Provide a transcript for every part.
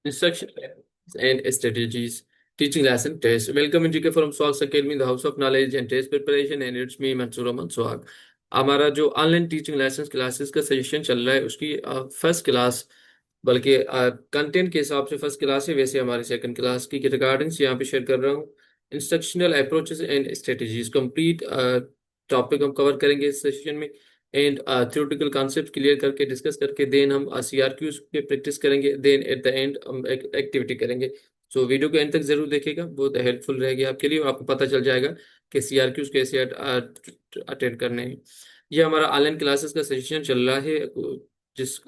Instruction and strategies. Teaching lesson test. Welcome in GK from Swag Academy, the house of knowledge and test preparation, and it's me Mansoor Ahmad Swag. हमारा जो online teaching licence classes का suggestion चल रहा है उसकी first class, बल्कि content के हिसाब से फर्स्ट क्लास है, वैसे हमारी सेकंड क्लास की रिगार्डिंग्स यहाँ पे शेयर कर रहा हूँ। Instructional approaches and strategies complete topic हम कवर करेंगे इस सेशन में। एंड थ्योरेटिकल कॉन्सेप्ट क्लियर करके डिस्कस करके देन हम CRQs पे प्रैक्टिस करेंगे, देन एट द एंड हम एक एक्टिविटी करेंगे। सो वीडियो को एंड तक जरूर देखिएगा, बहुत हेल्पफुल रहेगी आपके लिए और आपको पता चल जाएगा कि CRQs कैसे अटेंड करने हैं। ये हमारा ऑनलाइन क्लासेस का सेशन चल रहा है, जिस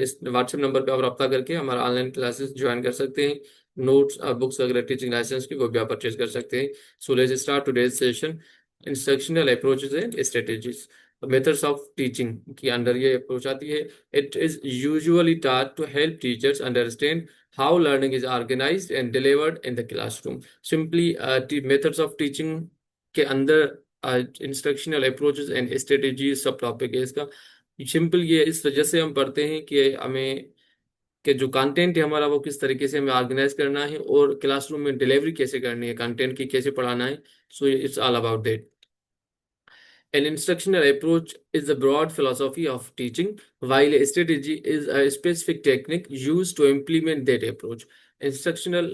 इस व्हाट्सएप नंबर पे आप रब्ता करके हमारा ऑनलाइन क्लासेस ज्वाइन कर सकते हैं। नोट्स बुक्स वगैरह टीचिंग लाइसेंस की वो भी आप परचेज कर सकते हैं। So let's start today's session. Instructional approaches and strategies. Methods of teaching के अंडर ये अप्रोच आती है। It is usually taught to help teachers understand how learning is organised and delivered in the classroom. Simply methods of teaching के अंदर instructional approaches and strategies sub topic है इसका। Simple ये इस वजह से हम पढ़ते हैं कि हमें कि जो कंटेंट है हमारा वो किस तरीके से हमें ऑर्गेनाइज करना है और क्लासरूम में डिलीवरी कैसे करनी है, कंटेंट की कैसे पढ़ाना है। So it's all about that. An instructional approach is a broad philosophy of teaching, while a strategy is a specific technique used to implement that approach. Instructional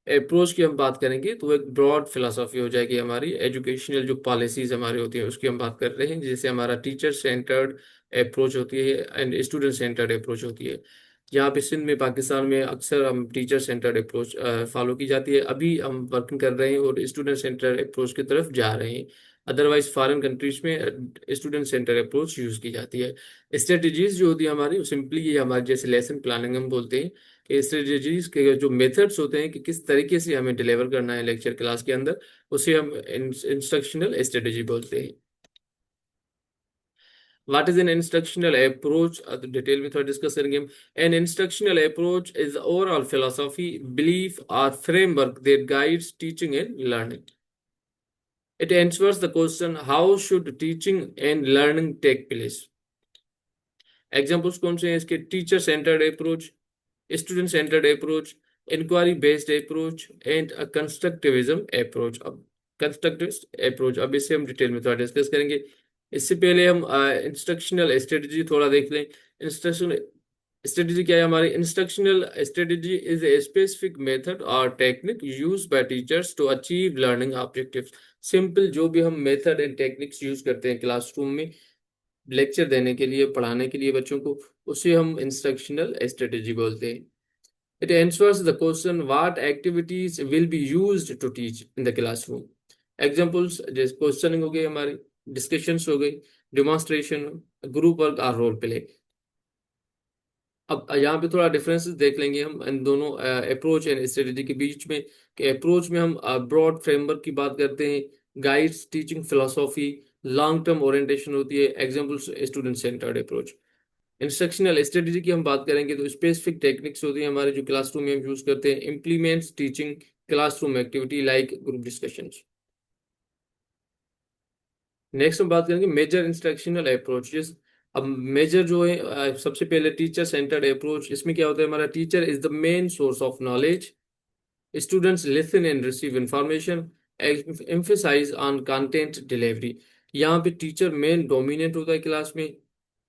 approach की हम बात करेंगे तो एक ब्रॉड फिलोसॉफी हो जाएगी हमारी। एजुकेशनल जो पॉलिसीज हमारी होती है उसकी हम बात कर रहे हैं, जैसे हमारा टीचर सेंटर्ड अप्रोच होती है एंड स्टूडेंट सेंटर्ड अप्रोच होती है। यहाँ पे सिंध में पाकिस्तान में अक्सर हम टीचर सेंटर्ड अप्रोच फॉलो की जाती है, अभी हम वर्किंग कर रहे हैं और स्टूडेंट सेंटर्ड अप्रोच की तरफ जा रहे हैं। अदरवाइज फॉरेन कंट्रीज में स्टूडेंट सेंटर अप्रोच यूज की जाती है। स्ट्रेटजीज जो होती है हमारी, सिंपली ये हमारे जैसे लेसन प्लानिंग हम बोलते हैं कि स्ट्रेटजीज के जो मेथड्स होते हैं कि किस तरीके से हमें डिलीवर करना है लेक्चर क्लास के अंदर, उसे हम इंस्ट्रक्शनल स्ट्रेटजी बोलते हैं। What is an instructional approach? Detail में थोड़ा डिस्कस करेंगे हम। An instructional approach is the overall philosophy, belief or framework that guides teaching and learning. It answers the question, how should teaching and learning take place? Examples कौन से हैं इसके? Teacher centred approach, student centred approach, inquiry based approach and constructivism approach. अब constructive approach, अब इसे हम detail में थोड़ा डिस्कस करेंगे। इससे पहले हम इंस्ट्रक्शनल स्ट्रेटजी थोड़ा देख लें। इंस्ट्रक्शनल स्ट्रेटजी क्या है हमारी? Instructional strategy is a specific method और technique use by teachers to achieve learning objectives. Simple जो भी हम मेथड एंड टेक्निक्स यूज करते हैं क्लासरूम में लेक्चर देने के लिए, पढ़ाने के लिए बच्चों को, उसे हम इंस्ट्रक्शनल स्ट्रेटजी बोलते हैं। It answers the question what activities will be used to teach in the classroom. Examples जैसे क्वेश्चनिंग हो गई हमारी, डिस्कशंस हो गई, डेमोन्स्ट्रेशन, ग्रुप वर्क और रोल प्ले। अब यहाँ पे थोड़ा डिफरेंसेस देख लेंगे हम इन दोनों अप्रोच एंड स्ट्रेटजी के बीच में। कि अप्रोच में हम ब्रॉड फ्रेमवर्क की बात करते हैं, guides teaching philosophy, long term orientation होती है, examples student centred approach. Instructional strategy की हम बात करेंगे तो स्पेसिफिक टेक्निक्स होती हैं हमारे जो क्लासरूम में हम यूज करते हैं, implements teaching classroom activity like group discussions. Next हम बात करेंगे मेजर इंस्ट्रक्शनल अप्रोचेस। अब मेजर जो है सबसे पहले टीचर सेंटर्ड अप्रोच। इसमें क्या होता है हमारा? Teacher is the main source of knowledge, students listen and receive information, emphasise on content delivery. यहाँ पे टीचर मेन डोमिनेंट होता है क्लास में,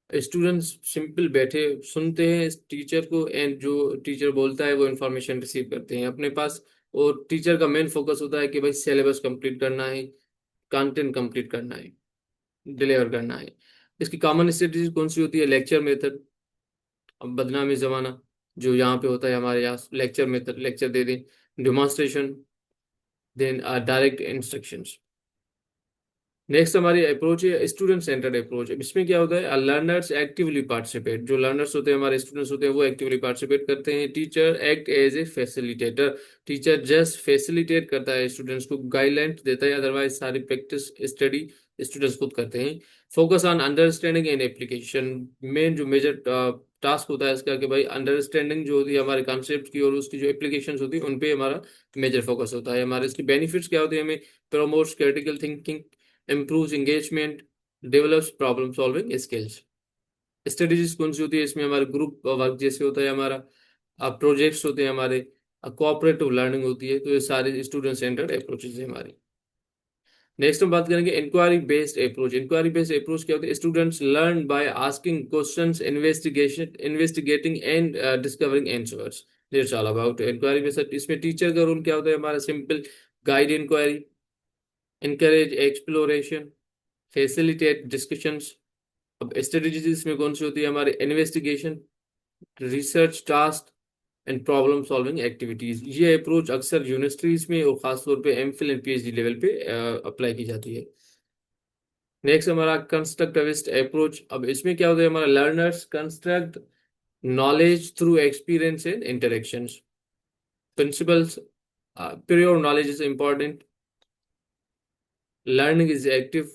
स्टूडेंट्स सिंपल बैठे सुनते हैं इस टीचर को एंड जो टीचर बोलता है वो इंफॉर्मेशन रिसीव करते हैं अपने पास। और टीचर का मेन फोकस होता है कि भाई सिलेबस कंप्लीट करना है, कंटेंट कंप्लीट करना है, डिलीवर करना है। इसकी कॉमन स्ट्रेटजी कौन सी होती है? Lecture method. अब बदनामी जमाना जो यहाँ पे होता है हमारे यहाँ, लेक्चर मेथड, लेक्चर दे दें, demonstration, then direct instructions. Next हमारी अप्रोच है स्टूडेंट सेंटर्ड अप्रोच। इसमें क्या होता है? Learners actively participate. जो लर्नर्स होते हैं हमारे स्टूडेंट्स होते हैं वो एक्टिवली पार्टिसिपेट करते हैं। Teacher act as a facilitator. Teacher just facilitate करता है, स्टूडेंट्स को गाइडलाइन देता है, अदरवाइज सारी प्रैक्टिस स्टडी स्टूडेंट्स खुद करते हैं। Focus on understanding and application. Main जो मेजर टास्क होता है इसका कि भाई अंडरस्टैंडिंग जो होती है हमारे कॉन्सेप्ट की और उसकी जो एप्लीकेशन होती है उन पे हमारा मेजर फोकस होता है। हमारे इसके बेनिफिट्स क्या होते हैं? हमें promotes critical thinking, improves engagement, develops problem solving skills। Strategies कौन सी होती है इसमें? हमारे ग्रुप वर्क जैसे होता है हमारा, प्रोजेक्ट्स होते हैं हमारे, कोऑपरेटिव लर्निंग होती है। तो ये सारे स्टूडेंट सेंटर्ड अप्रोचेज है हमारी। नेक्स्ट हम बात करेंगे inquiry based approach. Inquiry based approach क्या होता है? Students learn by asking questions, investigating and discovering answers. That's all about inquiry based. इसमें टीचर का रोल क्या होता है हमारा? Simple, guide inquiry, encourage exploration, facilitate discussions। अब स्ट्रेटेजीज इसमें कौन सी होती है हमारे? Investigation, research task and problem solving activities. ये अप्रोच अक्सर यूनिवर्सिटीज में और खासतौर पे एमफिल एंड पीएचडी लेवल पे अप्लाई की जाती है। नेक्स्ट हमारा कंस्ट्रक्टिविस्ट अप्रोच। अब इसमें क्या होता है हमारा? Learners construct knowledge through experience and interactions. Principles, prior knowledge is important, learning is active,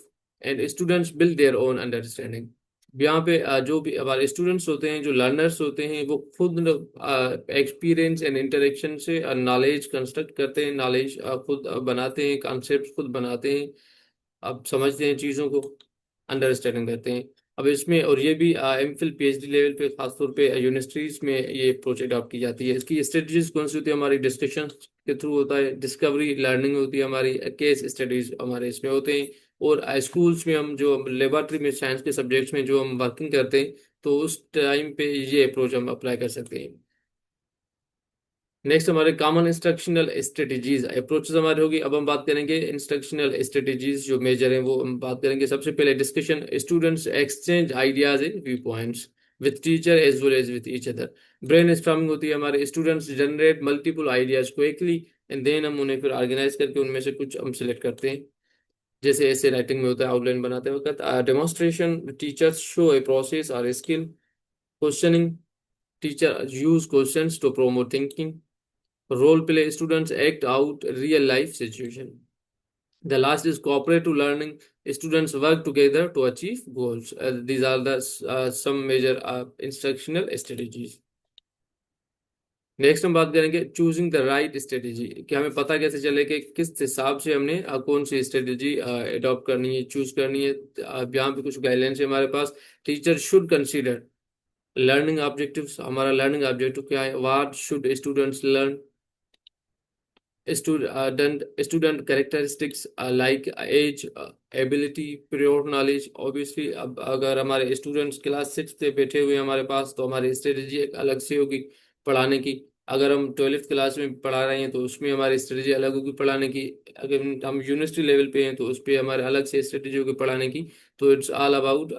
and students build their own understanding। यहाँ पे जो भी हमारे स्टूडेंट्स होते हैं, जो लर्नर्स होते हैं, वो खुद एक्सपीरियंस एंड इंटरेक्शन से नॉलेज कंस्ट्रक्ट करते हैं, नॉलेज खुद बनाते हैं, कॉन्सेप्ट खुद बनाते हैं, अब समझते हैं चीज़ों को, अंडरस्टैंडिंग करते हैं। अब इसमें और ये भी एमफिल पीएचडी लेवल पे खासतौर पे यूनिवर्सिटीज में ये अप्रोच अडॉप्ट की जाती है। इसकी स्ट्रेटजीज कौन सी होती है हमारी? डिस्कशन के थ्रू होता है, डिस्कवरी लर्निंग होती है हमारी, केस स्टडीज हमारे इसमें होते हैं, और स्कूल्स में हम जो लेबोरेटरी में साइंस के सब्जेक्ट्स में जो हम वर्किंग करते हैं, तो उस टाइम पे ये अप्रोच हम अप्लाई कर सकते हैं। नेक्स्ट हमारे कॉमन इंस्ट्रक्शनल स्ट्रेटेजीज अप्रोचेस हमारे होगी। अब हम बात करेंगे इंस्ट्रक्शनल स्ट्रेटेजीज जो मेजर हैं, वो हम बात करेंगे। सबसे पहले discussion, students exchange ideas in view points with teacher as well as with each other. Brainstorming होती है हमारे, students generate multiple ideas quickly and then हम उन्हें फिर ऑर्गेनाइज करके उनमें से कुछ हम सिलेक्ट करते हैं, जैसे ऐसे राइटिंग में होता है आउटलाइन बनाते वक्त। Demonstration, teachers show a process और skill. Questioning, teacher use questions to promote thinking। Role play, students act out real life situation। The last is cooperative learning, students work together to achieve goals। These are the some major instructional strategies। Next हम बात करेंगे choosing the right strategy, कि हमें पता कैसे चले कि किस हिसाब से हमने कौन सी स्ट्रेटेजी अडॉप्ट करनी है, चूज करनी है। यहाँ पे कुछ गाइडलाइंस है हमारे पास। Teacher should consider learning objectives. हमारा लर्निंग ऑब्जेक्टिव क्या है? What should students learn. student characteristics like age, ability, prior knowledge। Obviously अब अगर हमारे स्टूडेंट्स क्लास 6 से बैठे हुए हैं हमारे पास, तो हमारी स्ट्रेटेजी एक अलग से होगी पढ़ाने की। अगर हम 12th क्लास में पढ़ा रहे हैं तो उसमें हमारी स्ट्रेटेजी अलग होगी पढ़ाने की। अगर हम यूनिवर्सिटी लेवल पे हैं तो उस पर हमारे अलग से स्ट्रेटेजी होगी पढ़ाने की। तो it's all about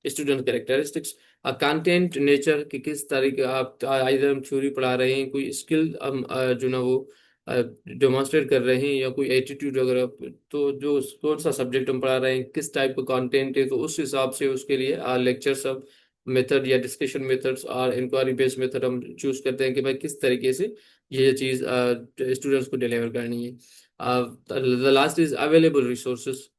student characteristics. Content nature, कि किस तरीके आप इधर हम थ्योरी पढ़ा रहे हैं, कोई स्किल हम जो ना वो डेमोन्स्ट्रेट कर रहे हैं, या कोई एटीट्यूड वगैरह, तो जो कौन सा सब्जेक्ट हम पढ़ा रहे हैं, किस टाइप का कंटेंट है, तो उस हिसाब से उसके लिए लेक्चर सब मेथड या डिस्कशन मेथड्स और इंक्वायरी बेस्ड मेथड हम चूज करते हैं कि भाई किस तरीके से ये चीज़ स्टूडेंट्स को डिलीवर करनी है। The last is available resources,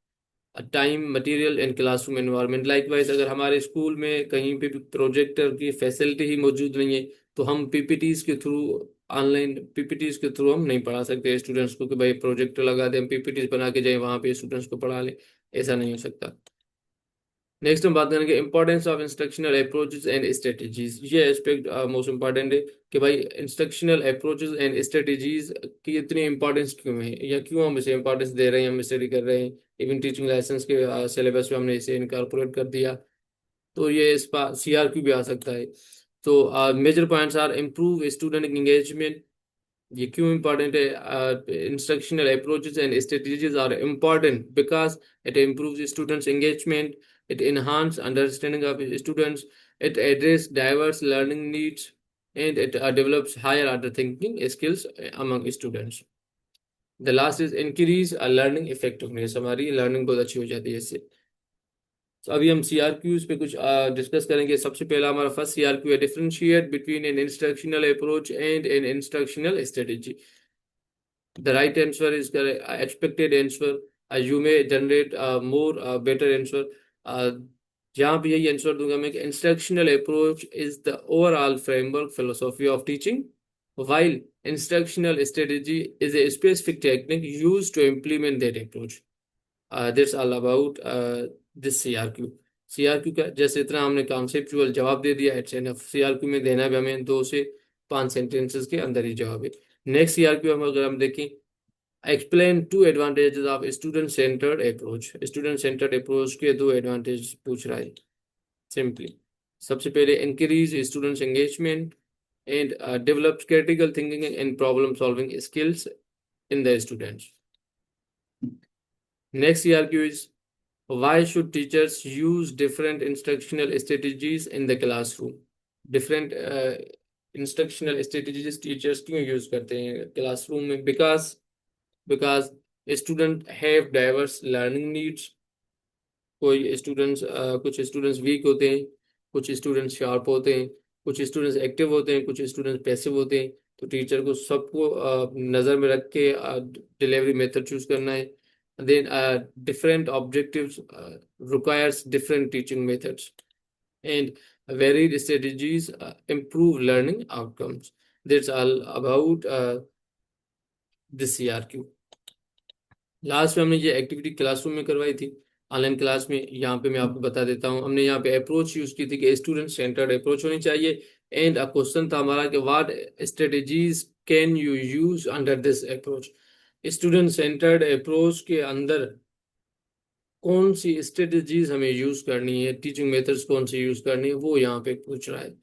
time, material and classroom environment. Likewise अगर हमारे स्कूल में कहीं पे भी प्रोजेक्टर की फैसिलिटी ही मौजूद नहीं है, तो हम पीपीटीज के थ्रू, ऑनलाइन पीपीटीज के थ्रू हम नहीं पढ़ा सकते स्टूडेंट्स को कि भाई प्रोजेक्टर लगा दें, हम पीपीटीज बना के जाए वहाँ पे स्टूडेंट्स को पढ़ा लें। ऐसा नहीं हो सकता। नेक्स्ट हम बात करेंगे importance of instructional approaches and strategies. ये एस्पेक्ट मोस्ट इंपॉर्टेंट है कि भाई इंस्ट्रक्शनल अप्रोचेस एंड स्ट्रेटेजीज की इतनी इंपॉर्टेंस क्यों है, या क्यों हम इसे इंपॉर्टेंस दे रहे हैं, हम स्टडी कर रहे हैं। इवन टीचिंग लाइसेंस के सिलेबस में हमने इसे इनकॉर्पोरेट कर दिया, तो ये इस पर सीआरक्यू भी आ सकता है। तो major points are improve student engagement. ये क्यों इम्पॉर्टेंट है? Instructional approaches and strategies are important because it improves students engagement, it enhance understanding of students, it address diverse learning needs, and it develops higher order thinking skills among students। The last is increase learning effectiveness। हमारी learning बहुत अच्छी हो जाती है इससे। तो अभी हम सीआरक्यूज पे कुछ डिस्कस करेंगे। सबसे पहला हमारा फर्स्ट सीआरक्यू है, differentiate between an instructional approach and an instructional strategy. The right answer is correct, expected answer। You may generate more better answer। uh, जहाँ भी यही आंसर दूंगा मैं कि instructional approach is the overall framework philosophy of teaching, while instructional strategy is a specific technique used to implement that approach। That's all about this CRQ। CRQ का जैसे इतना हमने कॉन्सेप्चुअल जवाब दे दिया, इट्स एनफ। CRQ में देना भी हमें 2 से 5 सेंटेंसेस के अंदर ही जवाब है। नेक्स्ट सीआरक्यू अगर हम देखें, explain 2 advantages of student centred approach. Student centred approach के 2 एडवांटेज पूछ रहा है सिंपली। सबसे पहले, increase students engagement and develop critical thinking and problem solving skills in the students. Next CRQ is, why should teachers use different instructional strategies in the classroom? Different instructional strategies teachers क्यों use करते हैं classroom में? Because students have diverse learning needs. कोई students कुछ students week होते हैं, कुछ students sharp होते हैं, कुछ स्टूडेंट्स एक्टिव होते हैं, कुछ स्टूडेंट्स पैसिव होते हैं। तो टीचर को सबको नज़र में रख के डिलीवरी मेथड चूज करना है। Then different objectives requires different teaching methods, and varied strategies improve learning outcomes. That's all about this CRQ. Last में हमने ये एक्टिविटी क्लासरूम में करवाई थी, ऑनलाइन क्लास में। यहाँ पे मैं आपको बता देता हूँ, हमने यहाँ पे अप्रोच यूज की थी कि स्टूडेंट सेंटर्ड अप्रोच होनी चाहिए। एंड अ क्वेश्चन था हमारा कि what strategies can you use under this approach. Student centred approach के अंदर कौन सी स्ट्रेटेजीज हमें यूज करनी है, टीचिंग मेथड्स कौन सी यूज करनी है, वो यहाँ पे पूछ रहा है।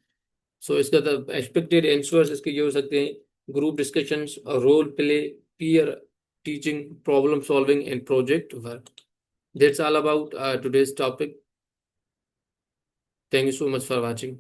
सो इसका एक्सपेक्टेड आंसर्स इसके ये हो सकते हैं, group discussions, role play, peer teaching, problem solving and project work. That's all about today's topic. Thank you so much for watching.